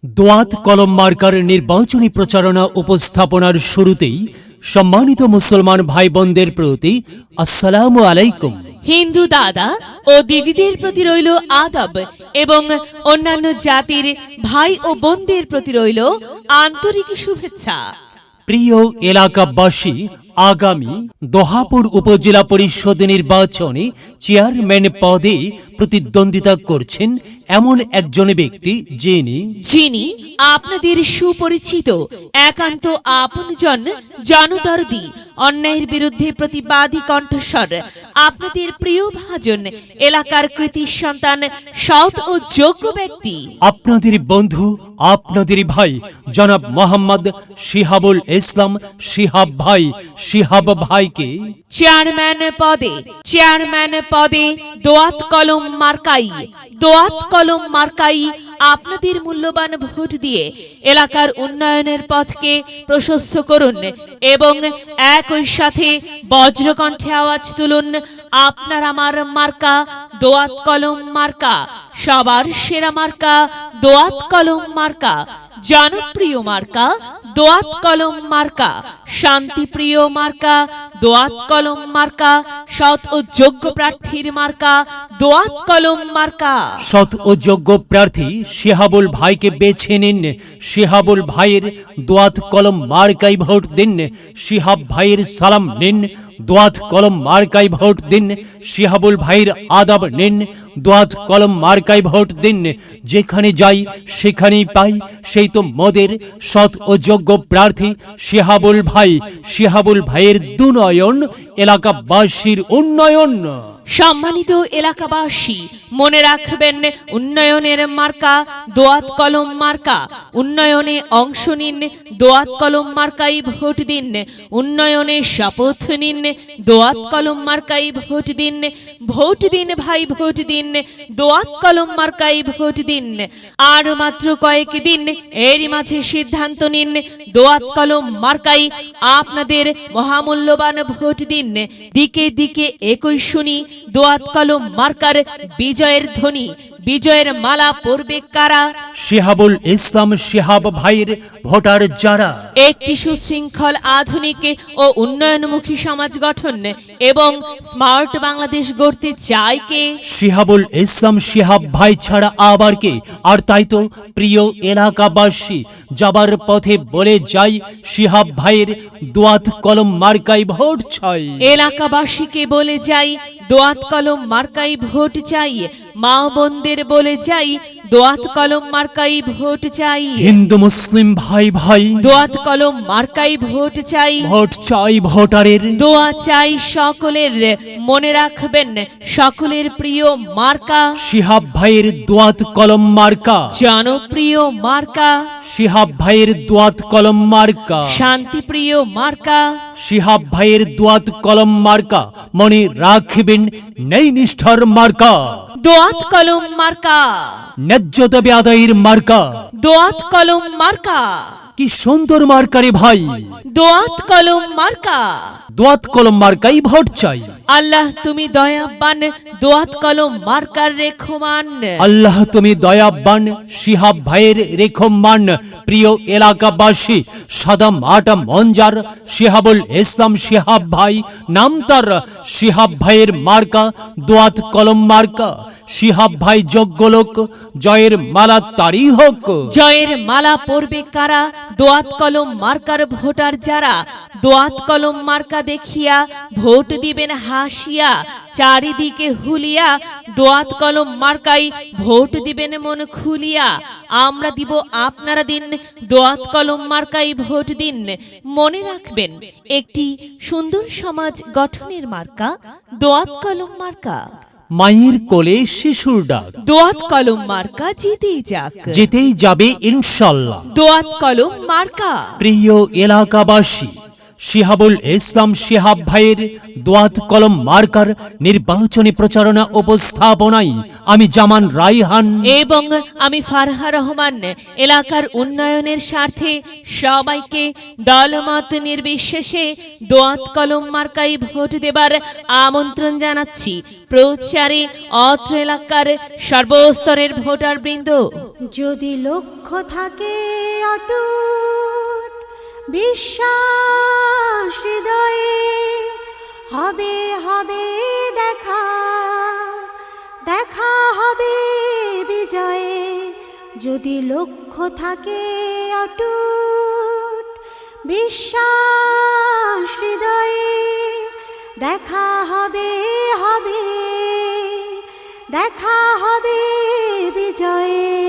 দোয়াত কলম মার্কার নির্বাচনী প্রচারণা উপস্থাপনার শুরুতেই সম্মানিত মুসলমান ভাই বোনদের প্রতি আসসালামু আলাইকুম। হিন্দু দাদা ও দিদিদের প্রতি রইল আদব এবং অন্যান্য জাতির ভাই ও বোনদের প্রতি রইল আন্তরিক শুভেচ্ছা। প্রিয় এলাকাবাসী, আগামী দোহাপুর উপজেলা পরিষদ নির্বাচনে চেয়ারম্যান পদে প্রতিদ্বন্দ্বিতা করছেন এমন একজন ব্যক্তি যিনি আপনাদের সুপরিচিত একান্ত আপনজন, জনদরদি, অন্যায়ের বিরুদ্ধে প্রতিবাদী কণ্ঠস্বর, আপনাদের প্রিয় ভাজন, এলাকার কৃতি সন্তান, সৎ ও যোগ্য ব্যক্তি, আপনাদের বন্ধু, আপনাদের ভাই জনাব মোহাম্মদ শিহাবুল ইসলাম শিহাব ভাইকে চেয়ারম্যান পদে দোয়াত কলম মার্কাই আপনাদের মূল্যবান ভোট দিয়ে এলাকার উন্নয়নের পথকে প্রশস্ত করুন এবং একই সাথে বজ্রকণ্ঠে আওয়াজ তুলুন, আপনার আমার মার্কা দোয়াত কলম মার্কা, সবার সেরা মার্কা দোয়াত কলম মার্কা, জনপ্রিয় মার্কা দোয়াত কলম মার্কা, শান্তিপ্রিয় মার্কা দোয়াত কলম মার্কা, সৎ ও যোগ্য প্রার্থীর মার্কা দোয়াত কলম মার্কা। সৎ ও যোগ্য প্রার্থী শিহাবুল ভাইকে বেছে নিন। শিহাবুল ভাইয়ের দোয়াত কলম মার্কায় ভোট দিন। শিহাব ভাইয়ের সালাম নিন, দোয়াত কলম মার্কায় ভোট দিন। শিহাবুল ভাইয়ের আদাব নিন, দোয়াত কলম মার্কায় ভোট দিন। যেখানে যাই সেখানেই পাই, সেই তো মোদের সৎ ও যোগ্য প্রার্থী শিহাবুল ভাই। শিহাবুল ভাইয়ের দুনয়ন, এলাকাবাসীর উন্নয়ন। সম্মানিত এলাকাবাসী, মনে রাখবেন, উন্নয়নের মার্কা দোয়াত কলম মার্কা। উন্নয়নে অংশ নিন, দোয়াত কলম মার্কাই ভোট দিন। উন্নয়নে শপথ নিন, দোয়াত কলম মার্কাই ভোট দিন। ভোট দিন ভাই, ভোট দিন, দোয়াত কলম মার্কাই ভোট দিন। আর মাত্র কয়েকদিন, এরই মাঝে সিদ্ধান্ত নিন, দোয়াত কলম মার্কাই আপনাদের মহামূল্যবান ভোট দিন। দিকে দিকে একই শুনি, দোয়াত কলম মার্কার বিজয়ের ধ্বনি, বিজয়ের মালা পরবে কারা? শিহাবুল ইসলাম শিহাব ভাইয়ের ভোটার যারা একটি সুশৃঙ্খল, আধুনিক ও উন্নয়নমুখী সমাজ গঠন এবং স্মার্ট বাংলাদেশ গড়তে চায় কে? শিহাবুল ইসলাম শিহাব ভাই ছাড়া আবার কে? আর তাই তো প্রিয় এলাকাবাসী, যাবার পথে বলে যাই, শিহাব ভাইয়ের দোয়াত কলম মার্কাই ভোট চাই। এলাকাবাসীকে বলে যাই, দোয়াত কলম মার্কাই ভোট চাই। মা বোনদের বলে যাই, দোয়াত কলম মার্কাই ভোট চাই। হিন্দু মুসলিম ভাই ভাই, দোয়াত কলম মার্কাই ভোট চাই। ভোট চাই ভোটারের, দোয়া চাই সকলের। মনে রাখবেন, সকলের প্রিয় মার্কা শিহাব ভাইয়ের দোয়াত কলম মার্কা, জনপ্রিয় মার্কা শিহাব ভাইয়ের দোয়াত কলম মার্কা, শান্তিপ্রিয় মার্কা শিহাব ভাইয়ের দোয়াত কলম মার্কা। মনে রাখবেন, নেই নিষ্ঠার মার্কা দোয়াত কলম মার্কা, ন্যায্য দাবি আদায়ের মার্কা। দোয়াত কলম মার্কা, কি সুন্দর মার্কারে ভাই, দোয়াত কলম মার্কা। দোয়াত কলম মার্কাই ভোট চাই। আল্লাহ তুমি দয়াবান, দোয়াত কলম মার্কার রেখমান। আল্লাহ তুমি দয়াবান, শিহাব ভাইয়ের রেখমান। প্রিয় এলাকাবাসী, সাদা মাটা মঞ্জার শিহাবুল ইসলাম শিহাব ভাই নাম তার। শিহাব ভাইয়ের মার্কা দোয়াত কলম মার্কা। শিহাব ভাই যোগ্য লোক, জয়ের মালা তারই হোক। জয়ের মালা পরবে কারা? দোয়াত কলম মার্কার ভোটার যারা। দোয়াত কলম মার্কা দেখিয়া ভোট দিবেন হাসিয়া, চারিদিকে হুলিয়া। দোয়াত কলম মার্কাই ভোট দিবেন মন খুলিয়া। আমরা দিব, আপনারা দিন, দোয়াত কলম মার্কাই ভোট দিন। মনে রাখবেন, একটি সুন্দর সমাজ গঠনের মার্কা দোয়াত কলম মার্কা। মায়ের কোলে শিশুর ডাক, দোয়াত কলম মার্কা জিতেই যাক, যেতেই যাবে ইনশাল্লাহ। দোয়াত কলম মার্কা। প্রিয় এলাকাবাসী, শিহাবুল ইসলাম শিহাব ভাইয়ের দোয়াত কলম মার্কার নির্বাচনী প্রচারণা উপস্থাপনায় আমি জামান রাইহান এবং আমি ফারহা রহমান এলাকার উন্নয়নের স্বার্থে সবাইকে দলমত নির্বিশেষে দোয়াত কলম মার্কাই ভোট দেবার আমন্ত্রণ জানাচ্ছি। প্রচারে অত্র এলাকার সর্বস্তরের ভোটার বৃন্দ। যদি লক্ষ্য থাকে অটুট বিশ্বাস হৃদয়ে, হবে হবে দেখা, দেখা হবে বিজয়ে। যদি লক্ষ্য থাকে অটুট বিশ্বাস হৃদয়ে, দেখা হবে হবে, দেখা হবে বিজয়ে।